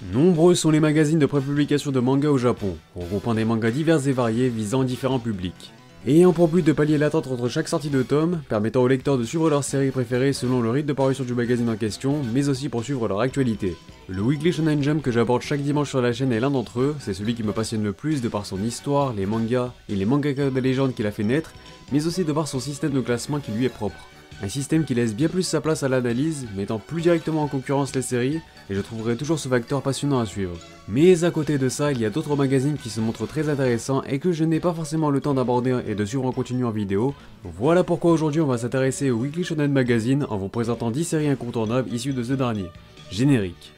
Nombreux sont les magazines de prépublication de manga au Japon, regroupant des mangas divers et variés visant différents publics. Ayant pour but de pallier l'attente entre chaque sortie de tome, permettant aux lecteurs de suivre leur série préférée selon le rythme de parution du magazine en question, mais aussi pour suivre leur actualité. Le Weekly Shonen Jump que j'aborde chaque dimanche sur la chaîne est l'un d'entre eux, c'est celui qui me passionne le plus de par son histoire, les mangas et les mangaka de légende qu'il a fait naître, mais aussi de par son système de classement qui lui est propre. Un système qui laisse bien plus sa place à l'analyse, mettant plus directement en concurrence les séries, et je trouverai toujours ce facteur passionnant à suivre. Mais à côté de ça, il y a d'autres magazines qui se montrent très intéressants et que je n'ai pas forcément le temps d'aborder et de suivre en continu en vidéo. Voilà pourquoi aujourd'hui on va s'intéresser au Weekly Shonen Magazine en vous présentant 10 séries incontournables issues de ce dernier. Générique.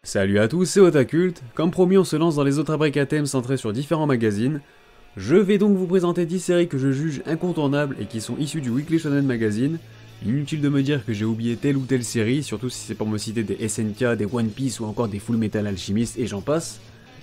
Salut à tous, c'est Otakult. Comme promis, on se lance dans les autres rubriques à thème centrés sur différents magazines. Je vais donc vous présenter 10 séries que je juge incontournables et qui sont issues du Weekly Shonen Magazine. Inutile de me dire que j'ai oublié telle ou telle série, surtout si c'est pour me citer des SNK, des One Piece ou encore des Full Metal Alchemist et j'en passe.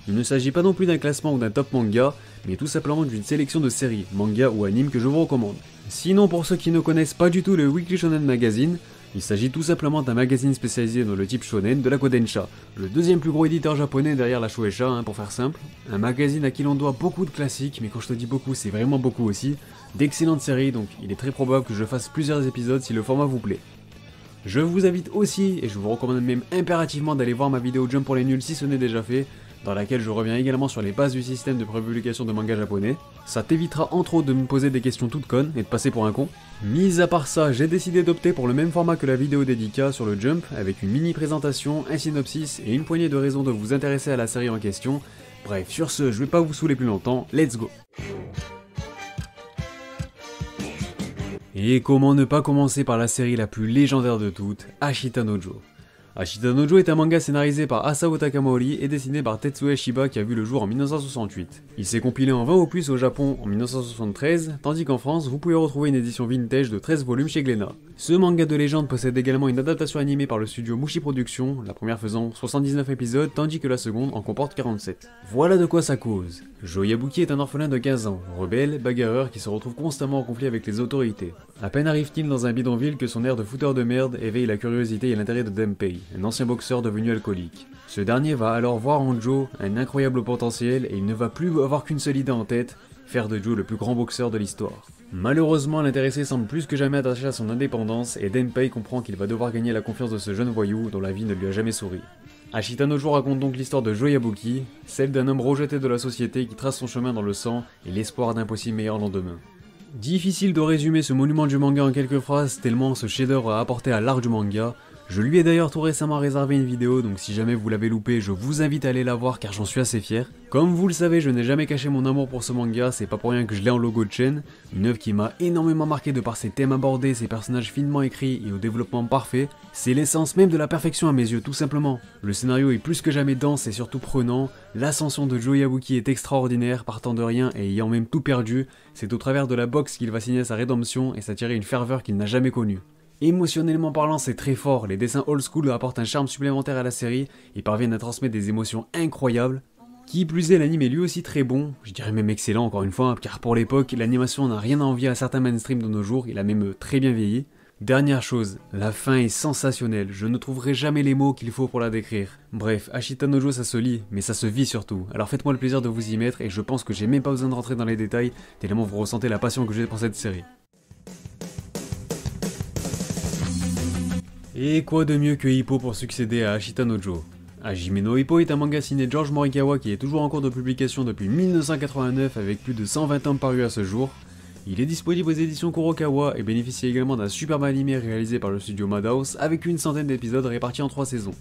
Il ne s'agit pas non plus d'un classement ou d'un top manga, mais tout simplement d'une sélection de séries, mangas ou animes que je vous recommande. Sinon, pour ceux qui ne connaissent pas du tout le Weekly Shonen Magazine, il s'agit tout simplement d'un magazine spécialisé dans le type shonen de la Kodansha, le deuxième plus gros éditeur japonais derrière la Shueisha, pour faire simple. Un magazine à qui l'on doit beaucoup de classiques, mais quand je te dis beaucoup, c'est vraiment beaucoup aussi, d'excellentes séries, donc il est très probable que je fasse plusieurs épisodes si le format vous plaît. Je vous invite aussi, et je vous recommande même impérativement d'aller voir ma vidéo Jump pour les nuls si ce n'est déjà fait, dans laquelle je reviens également sur les bases du système de prépublication de manga japonais. Ça t'évitera entre autres de me poser des questions toutes connes et de passer pour un con. Mis à part ça, j'ai décidé d'opter pour le même format que la vidéo dédicace sur le Jump, avec une mini présentation, un synopsis et une poignée de raisons de vous intéresser à la série en question. Bref, sur ce, je vais pas vous saouler plus longtemps, let's go! Et comment ne pas commencer par la série la plus légendaire de toutes, Ashita no Joe. Ashita no Joe est un manga scénarisé par Asao Takamori et dessiné par Tetsuya Shiba qui a vu le jour en 1968. Il s'est compilé en 20 opus au Japon en 1973, tandis qu'en France, vous pouvez retrouver une édition vintage de 13 volumes chez Glénat. Ce manga de légende possède également une adaptation animée par le studio Mushi Productions, la première faisant 79 épisodes, tandis que la seconde en comporte 47. Voilà de quoi ça cause. Joe Yabuki est un orphelin de 15 ans, rebelle, bagarreur qui se retrouve constamment en conflit avec les autorités. À peine arrive-t-il dans un bidonville que son air de fouteur de merde éveille la curiosité et l'intérêt de Denpei, un ancien boxeur devenu alcoolique. Ce dernier va alors voir en Joe un incroyable potentiel et il ne va plus avoir qu'une seule idée en tête, faire de Joe le plus grand boxeur de l'histoire. Malheureusement, l'intéressé semble plus que jamais attaché à son indépendance et Denpei comprend qu'il va devoir gagner la confiance de ce jeune voyou dont la vie ne lui a jamais souri. Ashita no Joe raconte donc l'histoire de Joe Yabuki, celle d'un homme rejeté de la société qui trace son chemin dans le sang et l'espoir d'un possible meilleur lendemain. Difficile de résumer ce monument du manga en quelques phrases tellement ce chef-d'œuvre a apporté à l'art du manga. Je lui ai d'ailleurs tout récemment réservé une vidéo, donc si jamais vous l'avez loupé, je vous invite à aller la voir car j'en suis assez fier. Comme vous le savez, je n'ai jamais caché mon amour pour ce manga, c'est pas pour rien que je l'ai en logo de chaîne, une œuvre qui m'a énormément marqué de par ses thèmes abordés, ses personnages finement écrits et au développement parfait. C'est l'essence même de la perfection à mes yeux, tout simplement. Le scénario est plus que jamais dense et surtout prenant, l'ascension de Joe Yabuki est extraordinaire, partant de rien et ayant même tout perdu, c'est au travers de la boxe qu'il va signer sa rédemption et s'attirer une ferveur qu'il n'a jamais connue. Émotionnellement parlant, c'est très fort, les dessins old school apportent un charme supplémentaire à la série et parviennent à transmettre des émotions incroyables. Qui plus est, l'anime est lui aussi très bon, je dirais même excellent encore une fois, car pour l'époque, l'animation n'a rien à envier à certains mainstream de nos jours, il a même très bien vieilli. Dernière chose, la fin est sensationnelle, je ne trouverai jamais les mots qu'il faut pour la décrire. Bref, Ashita no Joe ça se lit, mais ça se vit surtout, alors faites-moi le plaisir de vous y mettre et je pense que j'ai même pas besoin de rentrer dans les détails, tellement vous ressentez la passion que j'ai pour cette série. Et quoi de mieux que Hippo pour succéder à Ashita no Joe? Hajime no Ippo est un manga signé George Morikawa qui est toujours en cours de publication depuis 1989 avec plus de 120 tomes parus à ce jour. Il est disponible aux éditions Kurokawa et bénéficie également d'un superbe animé réalisé par le studio Madhouse avec une centaine d'épisodes répartis en 3 saisons.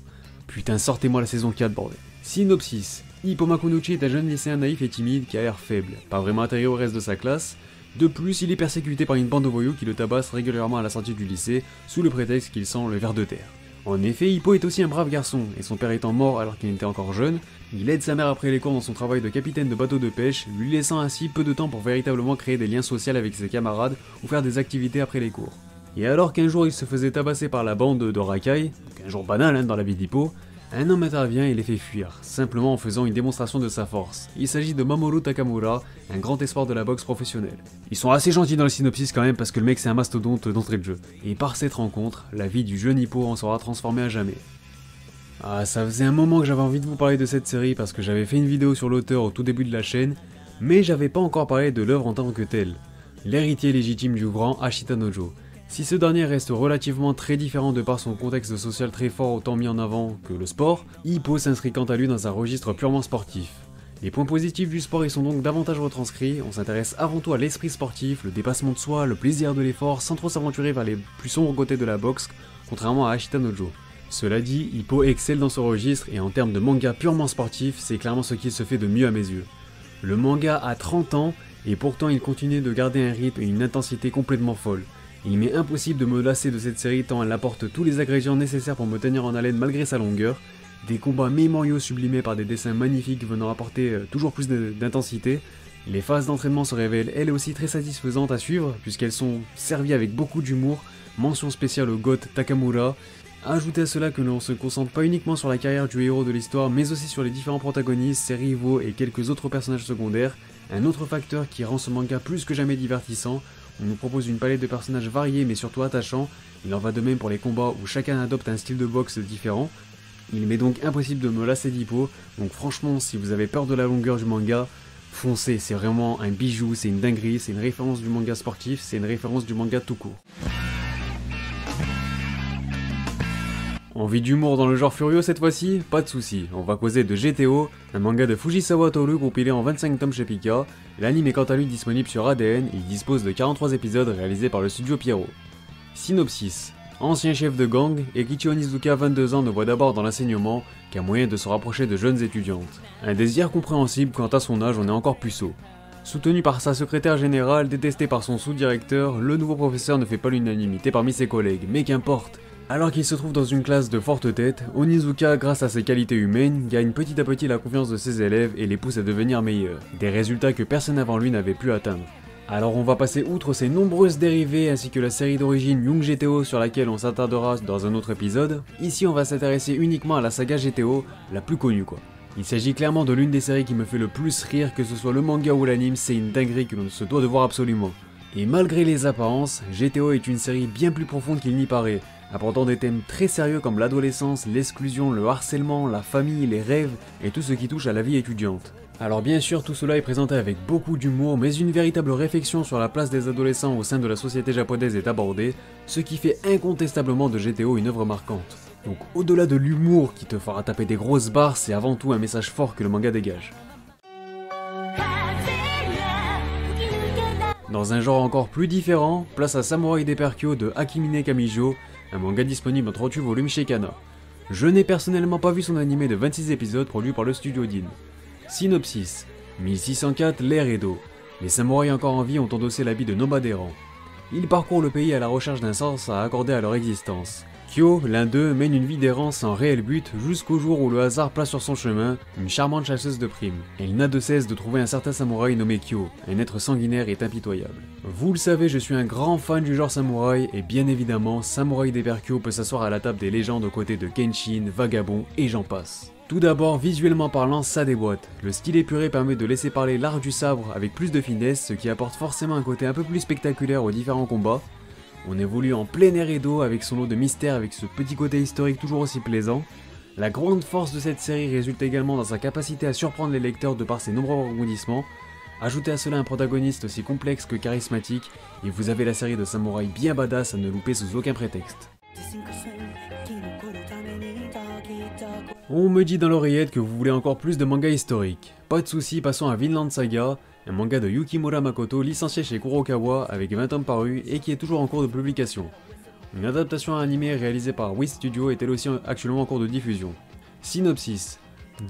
Putain, sortez-moi la saison 4 bordel. Synopsis. Hippo Makunuchi est un jeune lycéen naïf et timide qui a l'air faible, pas vraiment intégré au reste de sa classe. De plus, il est persécuté par une bande de voyous qui le tabasse régulièrement à la sortie du lycée, sous le prétexte qu'il sent le ver de terre. En effet, Hippo est aussi un brave garçon, et son père étant mort alors qu'il était encore jeune, il aide sa mère après les cours dans son travail de capitaine de bateau de pêche, lui laissant ainsi peu de temps pour véritablement créer des liens sociaux avec ses camarades ou faire des activités après les cours. Et alors qu'un jour il se faisait tabasser par la bande de Rakai, donc un jour banal dans la vie d'Hippo, Un homme intervient et les fait fuir, simplement en faisant une démonstration de sa force. Il s'agit de Mamoru Takamura, un grand espoir de la boxe professionnelle. Ils sont assez gentils dans le synopsis quand même parce que le mec c'est un mastodonte d'entrée de jeu. Et par cette rencontre, la vie du jeune Hippo en sera transformée à jamais. Ah, ça faisait un moment que j'avais envie de vous parler de cette série parce que j'avais fait une vidéo sur l'auteur au tout début de la chaîne, mais j'avais pas encore parlé de l'œuvre en tant que telle. L'héritier légitime du grand Ashita Nojo. Si ce dernier reste relativement très différent de par son contexte social très fort autant mis en avant que le sport, Hippo s'inscrit quant à lui dans un registre purement sportif. Les points positifs du sport y sont donc davantage retranscrits, on s'intéresse avant tout à l'esprit sportif, le dépassement de soi, le plaisir de l'effort, sans trop s'aventurer vers les plus sombres côtés de la boxe, contrairement à Ashita Nojo. Cela dit, Hippo excelle dans ce registre et en termes de manga purement sportif, c'est clairement ce qui se fait de mieux à mes yeux. Le manga a 30 ans et pourtant il continue de garder un rythme et une intensité complètement folle. Il m'est impossible de me lasser de cette série tant elle apporte tous les ingrédients nécessaires pour me tenir en haleine malgré sa longueur, des combats mémoriaux sublimés par des dessins magnifiques venant apporter toujours plus d'intensité. Les phases d'entraînement se révèlent elles aussi très satisfaisantes à suivre puisqu'elles sont servies avec beaucoup d'humour, mention spéciale au GOAT Takamura. Ajoutez à cela que l'on se concentre pas uniquement sur la carrière du héros de l'histoire mais aussi sur les différents protagonistes, ses rivaux et quelques autres personnages secondaires, un autre facteur qui rend ce manga plus que jamais divertissant. On nous propose une palette de personnages variés mais surtout attachants, il en va de même pour les combats où chacun adopte un style de boxe différent. Il m'est donc impossible de me lasser d'Hippo, donc franchement si vous avez peur de la longueur du manga, foncez, c'est vraiment un bijou, c'est une dinguerie, c'est une référence du manga sportif, c'est une référence du manga tout court. Envie d'humour dans le genre Furio cette fois-ci? Pas de soucis, on va causer de GTO, un manga de Fujisawa Toru compilé en 25 tomes chez Pika. L'anime est quant à lui disponible sur ADN, il dispose de 43 épisodes réalisés par le studio Pierrot. Synopsis. Ancien chef de gang, Ekichi Onizuka, 22 ans, ne voit d'abord dans l'enseignement qu'un moyen de se rapprocher de jeunes étudiantes. Un désir compréhensible quant à son âge, on est encore puceau. Soutenu par sa secrétaire générale, détesté par son sous-directeur, le nouveau professeur ne fait pas l'unanimité parmi ses collègues, mais qu'importe. Alors qu'il se trouve dans une classe de forte tête, Onizuka, grâce à ses qualités humaines, gagne petit à petit la confiance de ses élèves et les pousse à devenir meilleurs, des résultats que personne avant lui n'avait pu atteindre. Alors on va passer outre ces nombreuses dérivées ainsi que la série d'origine Young GTO sur laquelle on s'attardera dans un autre épisode. Ici on va s'intéresser uniquement à la saga GTO, la plus connue quoi. Il s'agit clairement de l'une des séries qui me fait le plus rire, que ce soit le manga ou l'anime, c'est une dinguerie que l'on se doit de voir absolument. Et malgré les apparences, GTO est une série bien plus profonde qu'il n'y paraît, apportant des thèmes très sérieux comme l'adolescence, l'exclusion, le harcèlement, la famille, les rêves et tout ce qui touche à la vie étudiante. Alors bien sûr tout cela est présenté avec beaucoup d'humour, mais une véritable réflexion sur la place des adolescents au sein de la société japonaise est abordée, ce qui fait incontestablement de GTO une œuvre marquante. Donc au-delà de l'humour qui te fera taper des grosses barres, c'est avant tout un message fort que le manga dégage. Dans un genre encore plus différent, place à Samurai Deperkyo de Akimine Kamijo, un manga disponible en 38 volumes chez Kana. Je n'ai personnellement pas vu son animé de 26 épisodes produit par le studio Din. Synopsis. 1604, l'ère Edo. Les samouraïs encore en vie ont endossé l'habit de nomades errants. Ils parcourent le pays à la recherche d'un sens à accorder à leur existence. Kyo, l'un d'eux, mène une vie d'errance sans réel but jusqu'au jour où le hasard place sur son chemin une charmante chasseuse de primes. Elle n'a de cesse de trouver un certain samouraï nommé Kyo, un être sanguinaire et impitoyable. Vous le savez, je suis un grand fan du genre samouraï et bien évidemment, Samurai Deperkyo peut s'asseoir à la table des légendes aux côtés de Kenshin, Vagabond et j'en passe. Tout d'abord, visuellement parlant, ça déboîte. Le style épuré permet de laisser parler l'art du sabre avec plus de finesse, ce qui apporte forcément un côté un peu plus spectaculaire aux différents combats. On évolue en plein air Edo avec son lot de mystère avec ce petit côté historique toujours aussi plaisant. La grande force de cette série résulte également dans sa capacité à surprendre les lecteurs de par ses nombreux rebondissements. Ajoutez à cela un protagoniste aussi complexe que charismatique, et vous avez la série de samouraïs bien badass à ne louper sous aucun prétexte. On me dit dans l'oreillette que vous voulez encore plus de manga historiques. Pas de soucis, passons à Vinland Saga, un manga de Yukimura Makoto licencié chez Kurokawa avec 20 tomes parus et qui est toujours en cours de publication. Une adaptation animée réalisée par Wii Studio est elle aussi actuellement en cours de diffusion. Synopsis.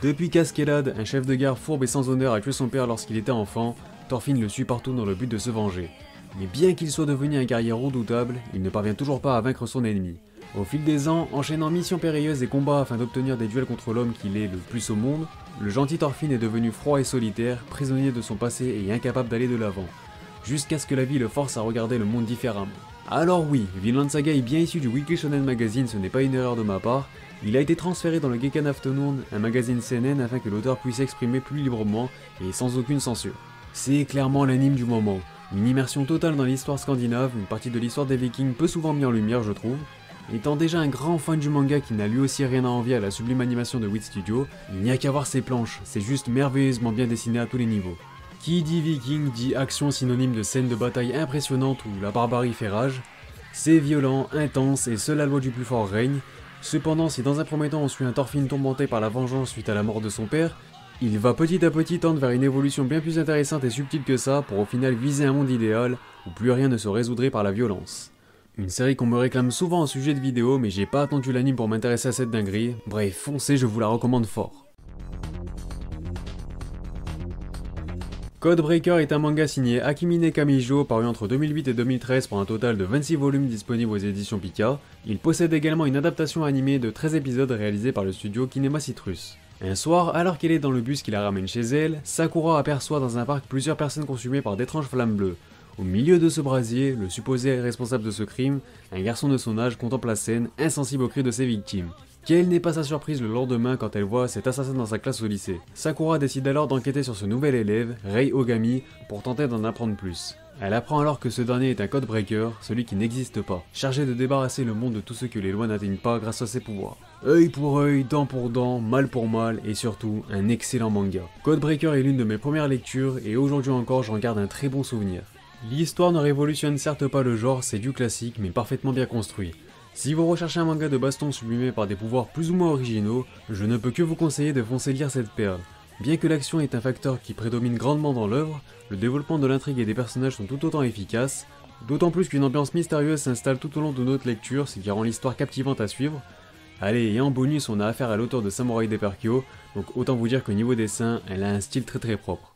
Depuis qu'Askelad, un chef de gare fourbe et sans honneur, a tué son père lorsqu'il était enfant, Thorfinn le suit partout dans le but de se venger. Mais bien qu'il soit devenu un guerrier redoutable, il ne parvient toujours pas à vaincre son ennemi. Au fil des ans, enchaînant missions périlleuses et combats afin d'obtenir des duels contre l'homme qu'il est le plus au monde, le gentil Thorfinn est devenu froid et solitaire, prisonnier de son passé et incapable d'aller de l'avant, jusqu'à ce que la vie le force à regarder le monde différemment. Alors oui, Vinland Saga est bien issu du Weekly Shonen Magazine, ce n'est pas une erreur de ma part. Il a été transféré dans le Gekkan Afternoon, un magazine seinen afin que l'auteur puisse s'exprimer plus librement et sans aucune censure. C'est clairement l'anime du moment. Une immersion totale dans l'histoire scandinave, une partie de l'histoire des Vikings peu souvent mis en lumière je trouve. Étant déjà un grand fan du manga qui n'a lui aussi rien à envier à la sublime animation de Wit Studio, il n'y a qu'à voir ses planches, c'est juste merveilleusement bien dessiné à tous les niveaux. Qui dit viking dit action synonyme de scènes de bataille impressionnantes où la barbarie fait rage. C'est violent, intense et seule la loi du plus fort règne. Cependant, si dans un premier temps on suit un Thorfinn tourmenté par la vengeance suite à la mort de son père, il va petit à petit tendre vers une évolution bien plus intéressante et subtile que ça pour au final viser un monde idéal où plus rien ne se résoudrait par la violence. Une série qu'on me réclame souvent en sujet de vidéo mais j'ai pas attendu l'anime pour m'intéresser à cette dinguerie, bref foncez, je vous la recommande fort. Codebreaker est un manga signé Akimine Kamijo paru entre 2008 et 2013 pour un total de 26 volumes disponibles aux éditions Pika. Il possède également une adaptation animée de 13 épisodes réalisée par le studio Kinema Citrus. Un soir, alors qu'elle est dans le bus qui la ramène chez elle, Sakura aperçoit dans un parc plusieurs personnes consumées par d'étranges flammes bleues. Au milieu de ce brasier, le supposé responsable de ce crime, un garçon de son âge contemple la scène, insensible aux cris de ses victimes. Quelle n'est pas sa surprise le lendemain quand elle voit cet assassin dans sa classe au lycée. Sakura décide alors d'enquêter sur ce nouvel élève, Rei Ogami, pour tenter d'en apprendre plus. Elle apprend alors que ce dernier est un codebreaker, celui qui n'existe pas, chargé de débarrasser le monde de tout ce que les lois n'atteignent pas grâce à ses pouvoirs. Œil pour œil, dent pour dent, mal pour mal, et surtout, un excellent manga. Codebreaker est l'une de mes premières lectures, et aujourd'hui encore j'en garde un très bon souvenir. L'histoire ne révolutionne certes pas le genre, c'est du classique, mais parfaitement bien construit. Si vous recherchez un manga de baston sublimé par des pouvoirs plus ou moins originaux, je ne peux que vous conseiller de foncer lire cette perle. Bien que l'action est un facteur qui prédomine grandement dans l'œuvre, le développement de l'intrigue et des personnages sont tout autant efficaces, d'autant plus qu'une ambiance mystérieuse s'installe tout au long de notre lecture, ce qui rend l'histoire captivante à suivre. Allez, et en bonus on a affaire à l'auteur de Samurai Deperkyo, donc autant vous dire que niveau dessin, elle a un style très propre.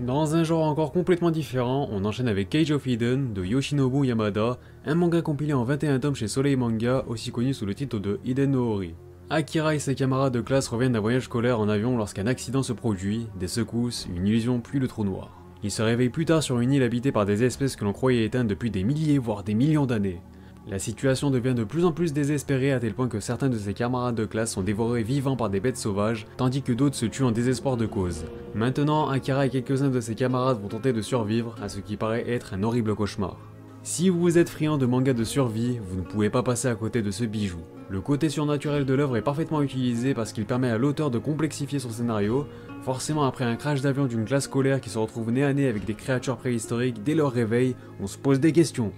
Dans un genre encore complètement différent, on enchaîne avec Cage of Eden de Yoshinobu Yamada, un manga compilé en 21 tomes chez Soleil Manga, aussi connu sous le titre de Eden no Ori. Akira et ses camarades de classe reviennent d'un voyage scolaire en avion lorsqu'un accident se produit, des secousses, une illusion puis le trou noir. Ils se réveillent plus tard sur une île habitée par des espèces que l'on croyait éteintes depuis des milliers voire des millions d'années. La situation devient de plus en plus désespérée à tel point que certains de ses camarades de classe sont dévorés vivants par des bêtes sauvages, tandis que d'autres se tuent en désespoir de cause. Maintenant, Akira et quelques-uns de ses camarades vont tenter de survivre à ce qui paraît être un horrible cauchemar. Si vous êtes friand de mangas de survie, vous ne pouvez pas passer à côté de ce bijou. Le côté surnaturel de l'œuvre est parfaitement utilisé parce qu'il permet à l'auteur de complexifier son scénario. Forcément, après un crash d'avion d'une classe scolaire qui se retrouve nez à nez avec des créatures préhistoriques dès leur réveil, on se pose des questions.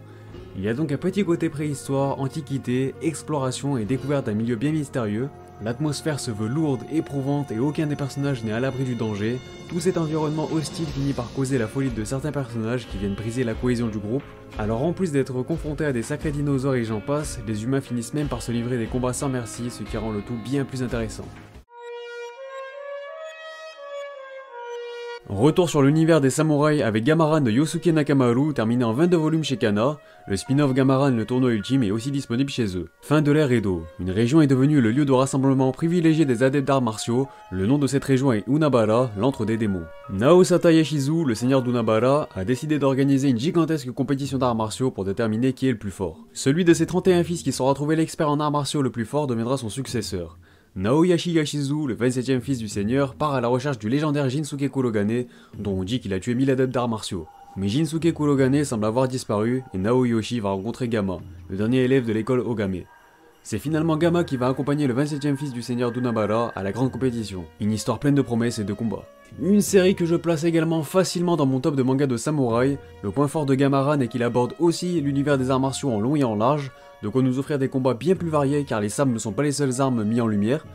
Il y a donc un petit côté préhistoire, antiquité, exploration et découverte d'un milieu bien mystérieux. L'atmosphère se veut lourde, éprouvante et aucun des personnages n'est à l'abri du danger. Tout cet environnement hostile finit par causer la folie de certains personnages qui viennent briser la cohésion du groupe. Alors en plus d'être confrontés à des sacrés dinosaures et j'en passe, les humains finissent même par se livrer des combats sans merci, ce qui rend le tout bien plus intéressant. Retour sur l'univers des samouraïs avec Gamaran de Yosuke Nakamaru, terminé en 22 volumes chez Kana. Le spin-off Gamaran, le tournoi ultime, est aussi disponible chez eux. Fin de l'ère Edo. Une région est devenue le lieu de rassemblement privilégié des adeptes d'arts martiaux. Le nom de cette région est Unabara, l'antre des démons. Naosata Yashizu, le seigneur d'Unabara, a décidé d'organiser une gigantesque compétition d'arts martiaux pour déterminer qui est le plus fort. Celui de ses 31 fils qui saura trouver l'expert en arts martiaux le plus fort deviendra son successeur. Naoyashi Yashizu, le 27e fils du seigneur, part à la recherche du légendaire Jinsuke Kurogane, dont on dit qu'il a tué 1000 adeptes d'arts martiaux. Mais Jinsuke Kurogane semble avoir disparu, et Naoyoshi va rencontrer Gama, le dernier élève de l'école Ogame. C'est finalement Gama qui va accompagner le 27e fils du seigneur d'Unabara à la grande compétition. Une histoire pleine de promesses et de combats. Une série que je place également facilement dans mon top de manga de samouraï. Le point fort de Gamaran est qu'il aborde aussi l'univers des arts martiaux en long et en large, de quoi nous offrir des combats bien plus variés car les sabres ne sont pas les seules armes mis en lumière.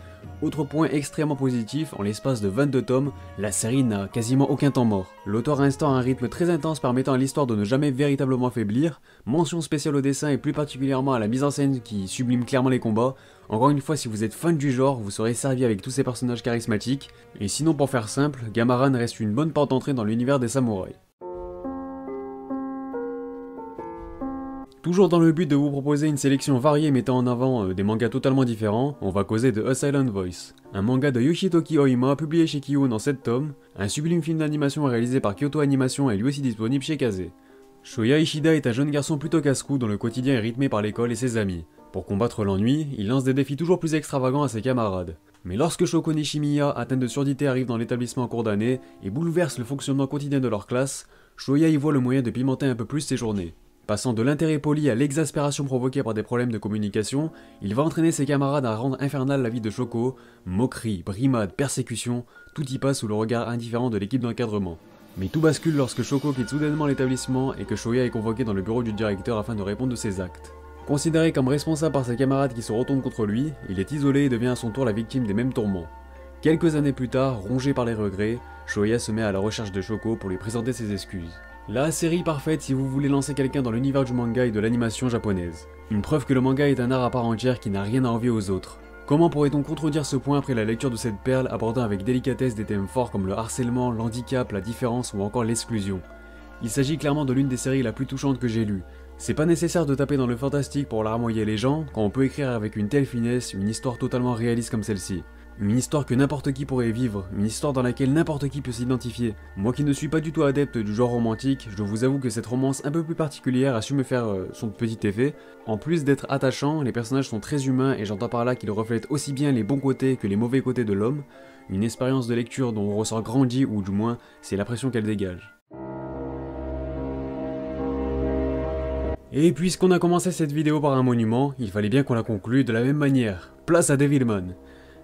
Autre point extrêmement positif, en l'espace de 22 tomes, la série n'a quasiment aucun temps mort. L'auteur instaure un rythme très intense permettant à l'histoire de ne jamais véritablement faiblir, mention spéciale au dessin et plus particulièrement à la mise en scène qui sublime clairement les combats. Encore une fois, si vous êtes fan du genre, vous serez servi avec tous ces personnages charismatiques, et sinon pour faire simple, Gamaran reste une bonne porte d'entrée dans l'univers des samouraïs. Toujours dans le but de vous proposer une sélection variée mettant en avant des mangas totalement différents, on va causer de A Silent Voice, un manga de Yoshitoki Oima publié chez Kiyun en 7 tomes, un sublime film d'animation réalisé par Kyoto Animation et lui aussi disponible chez Kazé. Shoya Ishida est un jeune garçon plutôt casse-cou dont le quotidien est rythmé par l'école et ses amis. Pour combattre l'ennui, il lance des défis toujours plus extravagants à ses camarades. Mais lorsque Shoko Nishimiya, atteint de surdité, arrive dans l'établissement en cours d'année et bouleverse le fonctionnement quotidien de leur classe, Shoya y voit le moyen de pimenter un peu plus ses journées. Passant de l'intérêt poli à l'exaspération provoquée par des problèmes de communication, il va entraîner ses camarades à rendre infernale la vie de Shoko, moqueries, brimades, persécutions, tout y passe sous le regard indifférent de l'équipe d'encadrement. Mais tout bascule lorsque Shoko quitte soudainement l'établissement et que Shoya est convoqué dans le bureau du directeur afin de répondre de ses actes. Considéré comme responsable par ses camarades qui se retournent contre lui, il est isolé et devient à son tour la victime des mêmes tourments. Quelques années plus tard, rongé par les regrets, Shoya se met à la recherche de Shoko pour lui présenter ses excuses. La série parfaite si vous voulez lancer quelqu'un dans l'univers du manga et de l'animation japonaise. Une preuve que le manga est un art à part entière qui n'a rien à envier aux autres. Comment pourrait-on contredire ce point après la lecture de cette perle abordant avec délicatesse des thèmes forts comme le harcèlement, l'handicap, la différence ou encore l'exclusion? Il s'agit clairement de l'une des séries la plus touchante que j'ai lues. C'est pas nécessaire de taper dans le fantastique pour larmoyer les gens quand on peut écrire avec une telle finesse une histoire totalement réaliste comme celle-ci. Une histoire que n'importe qui pourrait vivre, une histoire dans laquelle n'importe qui peut s'identifier. Moi qui ne suis pas du tout adepte du genre romantique, je vous avoue que cette romance un peu plus particulière a su me faire son petit effet. En plus d'être attachant, les personnages sont très humains et j'entends par là qu'ils reflètent aussi bien les bons côtés que les mauvais côtés de l'homme. Une expérience de lecture dont on ressort grandi ou du moins c'est l'impression qu'elle dégage. Et puisqu'on a commencé cette vidéo par un monument, il fallait bien qu'on la conclue de la même manière. Place à Devilman.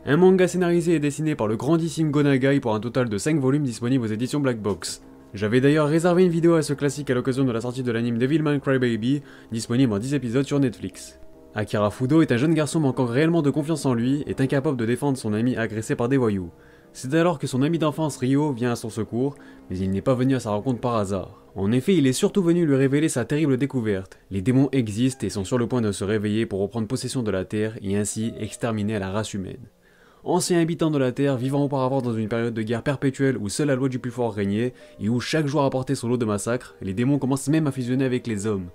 Un manga scénarisé et dessiné par le grandissime Go Nagai pour un total de 5 volumes disponibles aux éditions Black Box. J'avais d'ailleurs réservé une vidéo à ce classique à l'occasion de la sortie de l'anime Devilman Crybaby, disponible en 10 épisodes sur Netflix. Akira Fudo est un jeune garçon manquant réellement de confiance en lui, est incapable de défendre son ami agressé par des voyous. C'est alors que son ami d'enfance Ryo vient à son secours, mais il n'est pas venu à sa rencontre par hasard. En effet, il est surtout venu lui révéler sa terrible découverte. Les démons existent et sont sur le point de se réveiller pour reprendre possession de la Terre et ainsi exterminer la race humaine. Ancien habitant de la Terre, vivant auparavant dans une période de guerre perpétuelle où seule la loi du plus fort régnait, et où chaque jour apportait son lot de massacres, les démons commencent même à fusionner avec les hommes.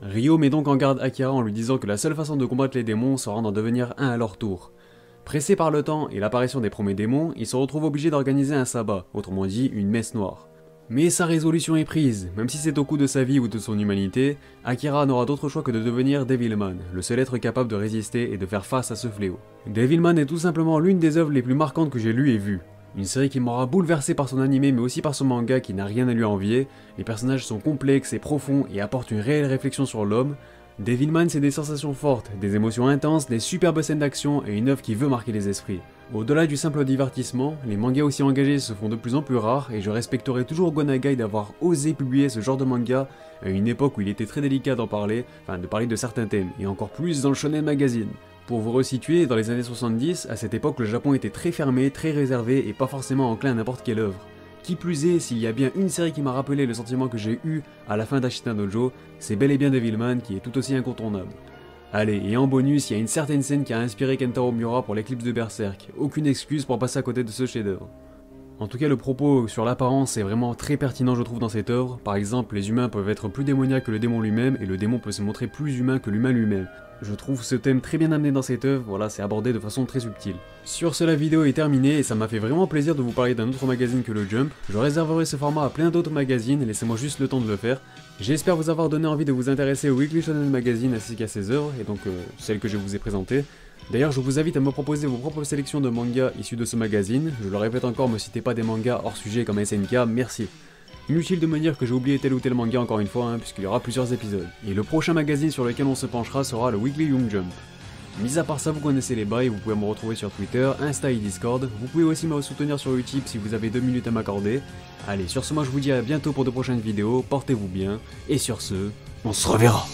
Ryo met donc en garde Akira en lui disant que la seule façon de combattre les démons sera d'en devenir un à leur tour. Pressé par le temps et l'apparition des premiers démons, il se retrouve obligé d'organiser un sabbat, autrement dit une messe noire. Mais sa résolution est prise, même si c'est au coût de sa vie ou de son humanité, Akira n'aura d'autre choix que de devenir Devilman, le seul être capable de résister et de faire face à ce fléau. Devilman est tout simplement l'une des œuvres les plus marquantes que j'ai lues et vues. Une série qui m'aura bouleversé par son animé mais aussi par son manga qui n'a rien à lui envier, les personnages sont complexes et profonds et apportent une réelle réflexion sur l'homme. Devilman c'est des sensations fortes, des émotions intenses, des superbes scènes d'action et une œuvre qui veut marquer les esprits. Au-delà du simple divertissement, les mangas aussi engagés se font de plus en plus rares et je respecterai toujours Go Nagai d'avoir osé publier ce genre de manga à une époque où il était très délicat d'en parler, de parler de certains thèmes, et encore plus dans le Shonen Magazine. Pour vous resituer, dans les années 70, à cette époque le Japon était très fermé, très réservé et pas forcément enclin à n'importe quelle œuvre. Qui plus est, s'il y a bien une série qui m'a rappelé le sentiment que j'ai eu à la fin d'Ashita no Joe, c'est bel et bien Devilman qui est tout aussi incontournable. Allez, et en bonus, il y a une certaine scène qui a inspiré Kentaro Miura pour l'éclipse de Berserk, aucune excuse pour passer à côté de ce chef-d'œuvre. En tout cas, le propos sur l'apparence est vraiment très pertinent je trouve dans cette œuvre. Par exemple, les humains peuvent être plus démoniaques que le démon lui-même et le démon peut se montrer plus humain que l'humain lui-même. Je trouve ce thème très bien amené dans cette œuvre, voilà, c'est abordé de façon très subtile. Sur ce, la vidéo est terminée et ça m'a fait vraiment plaisir de vous parler d'un autre magazine que le Jump. Je réserverai ce format à plein d'autres magazines, laissez-moi juste le temps de le faire. J'espère vous avoir donné envie de vous intéresser au Weekly Shonen Magazine ainsi qu'à ses œuvres, et donc celles que je vous ai présentées. D'ailleurs, je vous invite à me proposer vos propres sélections de mangas issus de ce magazine. Je le répète encore, me citez pas des mangas hors sujet comme SNK, merci. Inutile de me dire que j'ai oublié tel ou tel manga encore une fois, puisqu'il y aura plusieurs épisodes. Et le prochain magazine sur lequel on se penchera sera le Weekly Young Jump. Mis à part ça, vous connaissez les bails, vous pouvez me retrouver sur Twitter, Insta et Discord. Vous pouvez aussi me soutenir sur Utip si vous avez 2 minutes à m'accorder. Allez, sur ce, moi je vous dis à bientôt pour de prochaines vidéos, portez-vous bien, et sur ce, on se reverra.